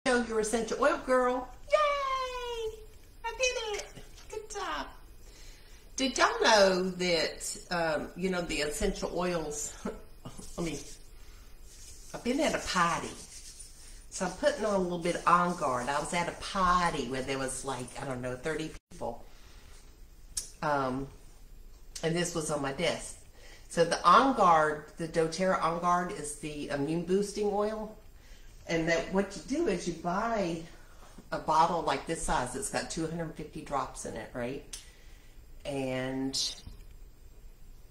Show your essential oil girl. Yay! I did it. Good job. Did y'all know that, you know, the essential oils, I've been at a party. So I'm putting on a little bit of On Guard. I was at a party where there was like, I don't know, 30 people. And this was on my desk. So the On Guard, the Doterra Onguard is the immune boosting oil. And that what you do is you buy a bottle like this size. It's got 250 drops in it, right? And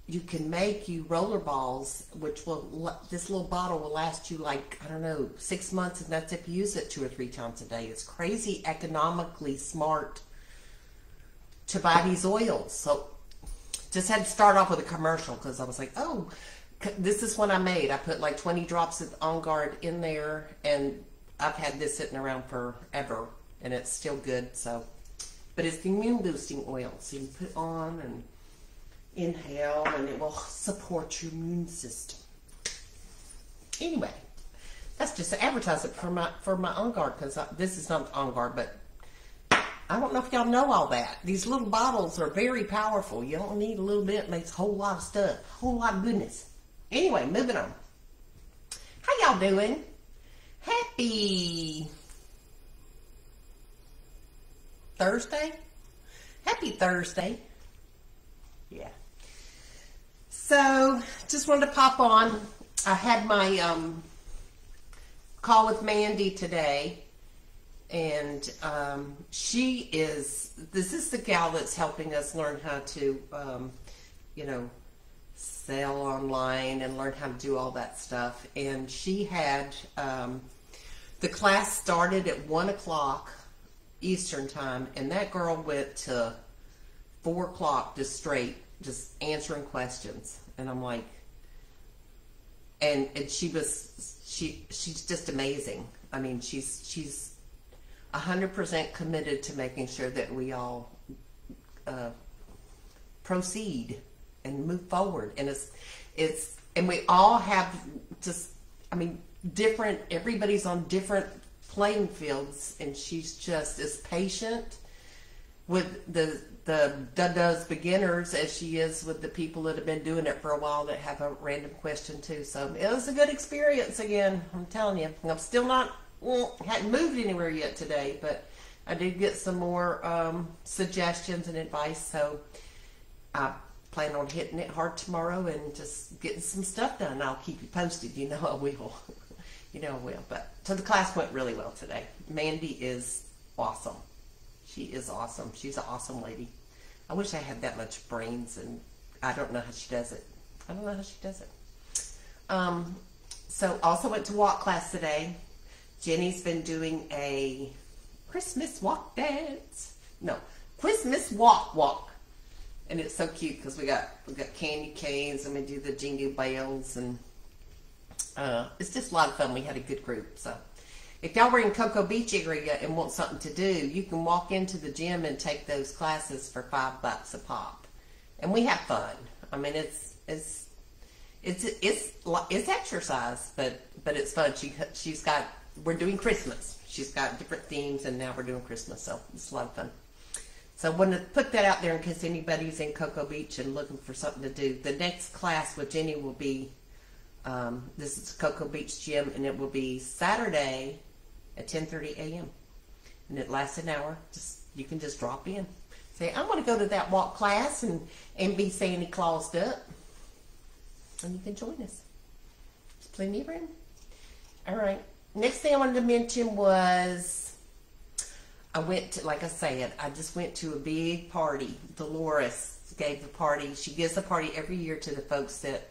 you can make you roller balls, which will, this little bottle will last you like, I don't know, 6 months, and that's if you use it 2 or 3 times a day. It's crazy economically smart to buy these oils. So just had to start off with a commercial because I was like, oh, this is what I made. I put like 20 drops of On Guard in there, and I've had this sitting around forever, and it's still good. So, but it's the immune boosting oil, so you can put on and inhale, and it will support your immune system. Anyway, that's just an advertisement for my On Guard, because this is not On Guard, but I don't know if y'all know all that. These little bottles are very powerful. You don't need a little bit. It makes a whole lot of stuff, a whole lot of goodness. Anyway, moving on. How y'all doing? Happy Thursday? Happy Thursday. Yeah. So, just wanted to pop on. I had my call with Mandy today. And this is the gal that's helping us learn how to, you know, sell online and learn how to do all that stuff. And she had, the class started at 1 o'clock Eastern time, and that girl went to 4 o'clock just straight, just answering questions. And I'm like, and she's just amazing. I mean, she's 100% committed to making sure that we all proceed and move forward. And and we all have just, I mean, different, everybody's on different playing fields, and she's just as patient with the beginners as she is with the people that have been doing it for a while that have a random question too. So it was a good experience again, I'm telling you. I'm still not, hadn't moved anywhere yet today, but I did get some more suggestions and advice, so I plan on hitting it hard tomorrow and just getting some stuff done. I'll keep you posted. You know I will. You know I will. But so the class went really well today. Mandy is awesome. She is awesome. She's an awesome lady. I wish I had that much brains, and I don't know how she does it. I don't know how she does it. So also went to walk class today. Jenny's been doing a Christmas walk dance. No, Christmas walk. And it's so cute because we got candy canes, and we do the jingle bells, and it's just a lot of fun. We had a good group. So if y'all were in Cocoa Beach area and want something to do, you can walk into the gym and take those classes for $5 a pop. And we have fun. I mean, it's exercise, but it's fun. She's got, we're doing Christmas. She's got different themes, and now we're doing Christmas, so it's a lot of fun. So I wanted to put that out there in case anybody's in Cocoa Beach and looking for something to do. The next class with Jenny will be, this is Cocoa Beach Gym, and it will be Saturday at 10:30 a.m. And it lasts an hour. You can just drop in. Say, I want to go to that walk class and be Santa Claused up. And you can join us. There's plenty of room. All right. Next thing I wanted to mention was, I went to, like I said, I just went to a big party. Dolores gave the party. She gives a party every year to the folks that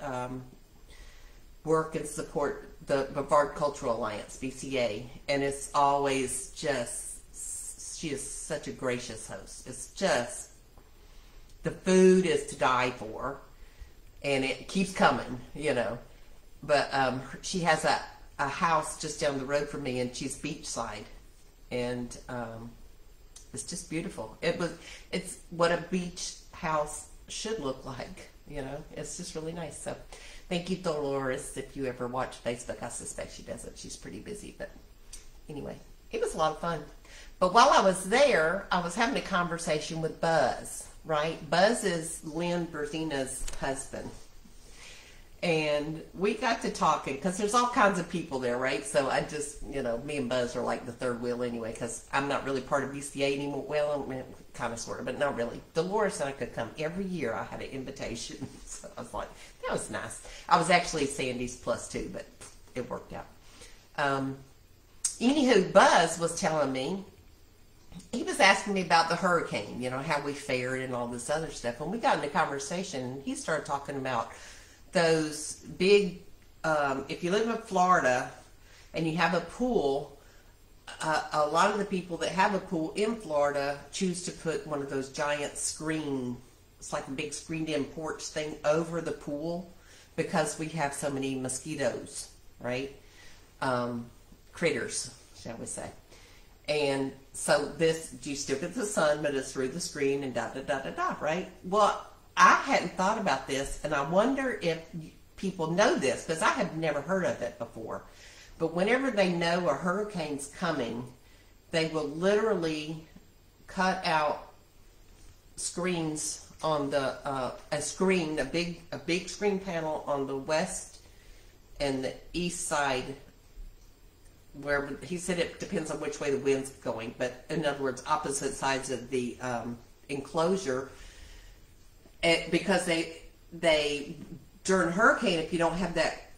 work and support the Brevard Cultural Alliance, BCA. And it's always just, she is such a gracious host. It's just, the food is to die for. And it keeps coming, you know. But she has a house just down the road from me, and she's beachside. And it's just beautiful. It's what a beach house should look like, you know. It's just really nice. So thank you, Dolores. If you ever watch Facebook, I suspect she doesn't. She's pretty busy, but anyway, He was a lot of fun. But while I was there, I was having a conversation with Buzz, right? Buzz is Lynn Berzina's husband. And we got to talking, because there's all kinds of people there, right? So I just, me and Buzz are like the third wheel anyway, because I'm not really part of BCA anymore. Well, I mean, kind of, sort of, but not really. Dolores and I could come every year. I had an invitation. So I was like, that was nice. I was actually Sandy's +2, but it worked out. Anywho, Buzz was telling me, he was asking me about the hurricane, how we fared and all this other stuff. And we got into conversation, and he started talking about those big, if you live in Florida and you have a pool, a lot of the people that have a pool in Florida choose to put one of those giant it's like a big screened-in porch thing over the pool, because we have so many mosquitoes, right? Critters, shall we say. And so you still get the sun, but it's through the screen and da-da-da-da-da, right? Well, I hadn't thought about this, and I wonder if people know this, because I have never heard of it before. But whenever they know a hurricane's coming, they will literally cut out screens on the a big screen panel on the west and the east side. Where he said it depends on which way the wind's going, but in other words, opposite sides of the enclosure. Because they during a hurricane, if you don't have that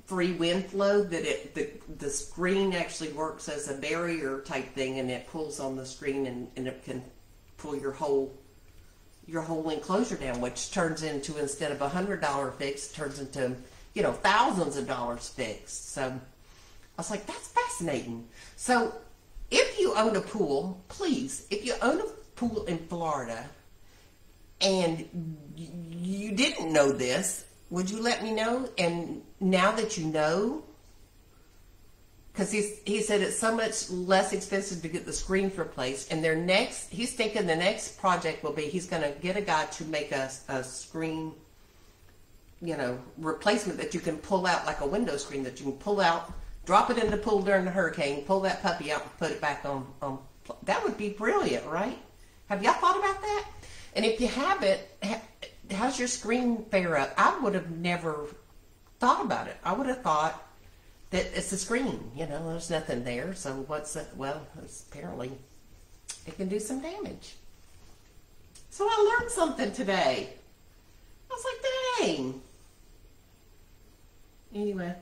free wind flow, that the screen actually works as a barrier type thing, and it pulls on the screen, and it can pull your whole enclosure down, which turns into, instead of $100 fix, turns into thousands of dollars fixed. So I was like, that's fascinating. So if you own a pool, please, if you own a pool in Florida, and you didn't know this, would you let me know? And now that you know, because he said it's so much less expensive to get the screens replaced, and he's thinking the next project will be, he's going to get a guy to make a screen, replacement that you can pull out, like a window screen that you can pull out, drop it in the pool during the hurricane, pull that puppy out and put it back on. That would be brilliant, right? Have y'all thought about that? And if you haven't, how's your screen fare up? I would have never thought about it. I would have thought that it's a screen, there's nothing there. So what's that? Well, apparently it can do some damage. So I learned something today. I was like, dang. Anyway,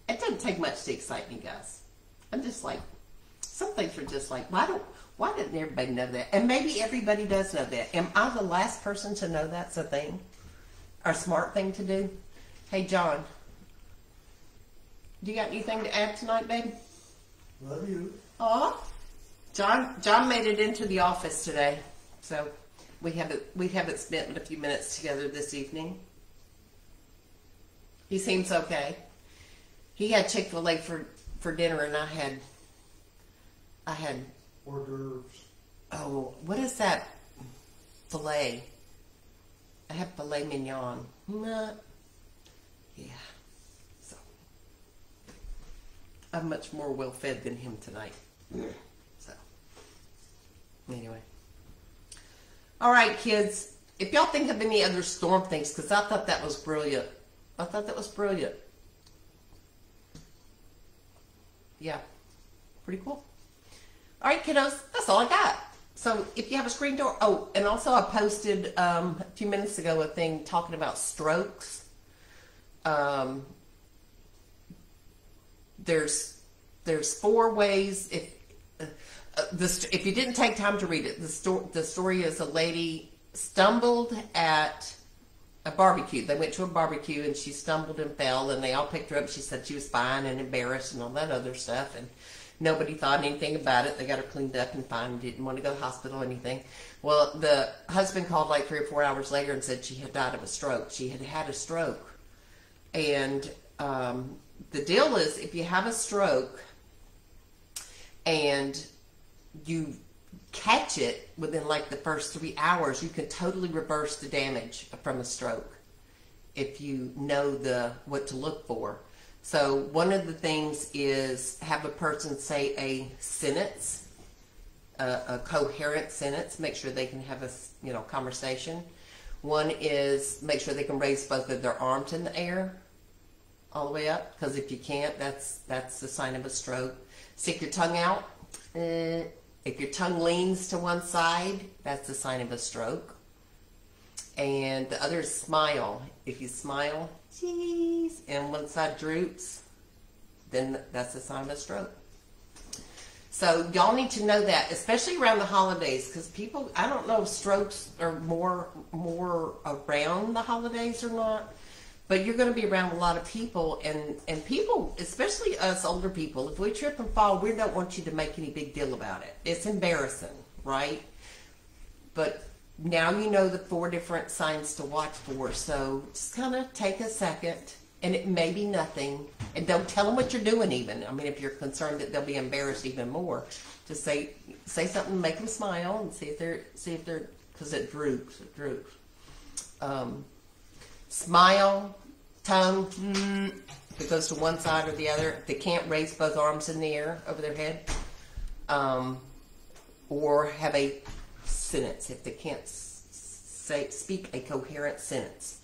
it doesn't take much to excite me, guys. I'm just like, some things are just like, why didn't everybody know that? And maybe everybody does know that. Am I the last person to know that's a thing? A smart thing to do? Hey, John. Do you got anything to add tonight, babe? Love you. Aw. John made it into the office today. So we haven't spent a few minutes together this evening. He seems okay. He had Chick-fil-A for dinner, and I had hors d'oeuvres. Oh, what is that? Filet. I have filet mignon. Yeah. So I'm much more well fed than him tonight. So anyway. All right, kids. If y'all think of any other storm things, because I thought that was brilliant. Yeah. Pretty cool. All right, kiddos, that's all I got. So if you have a screen door, and also I posted a few minutes ago a thing talking about strokes. There's 4 ways. If you didn't take time to read it, the story is a lady stumbled at a barbecue. They went to a barbecue and she stumbled and fell, and they all picked her up. She said she was fine and embarrassed and all that other stuff, and nobody thought anything about it. They got her cleaned up and fine, didn't want to go to the hospital or anything. Well, the husband called like 3 or 4 hours later and said she had died of a stroke. She had had a stroke. And the deal is, if you have a stroke and you catch it within like the first 3 hours, you can totally reverse the damage from a stroke if you know what to look for. So one of the things is have a person say a sentence, a coherent sentence. Make sure they can have a conversation. One is make sure they can raise both of their arms in the air, all the way up. Because if you can't, that's the sign of a stroke. Stick your tongue out. If your tongue leans to one side, that's a sign of a stroke. And the other is smile. If you smile, cheese, and one side droops, then that's a sign of a stroke. So y'all need to know that, especially around the holidays, because people, I don't know if strokes are more around the holidays or not, but you're going to be around a lot of people, and people, especially us older people, if we trip and fall, we don't want you to make any big deal about it. It's embarrassing, right? But now you know the 4 different signs to watch for, so just kind of take a second, and it may be nothing, and don't tell them what you're doing even. I mean, if you're concerned that they'll be embarrassed even more, just say something, make them smile, and see if they're, because it droops. Smile, tongue, if it goes to one side or the other. If they can't raise both arms in the air over their head, or have a sentence. If they can't speak a coherent sentence.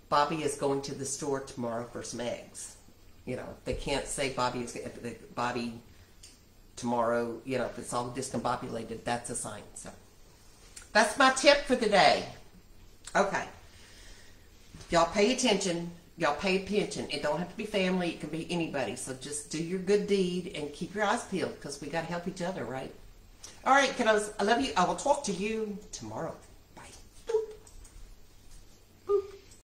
Bobby is going to the store tomorrow for some eggs. If they can't say Bobby tomorrow, if it's all discombobulated, that's a sign. So that's my tip for the day. Okay. Y'all pay attention. Y'all pay attention. It don't have to be family. It can be anybody. So just do your good deed and keep your eyes peeled, because we got to help each other, right? All right, kiddos. I love you. I will talk to you tomorrow.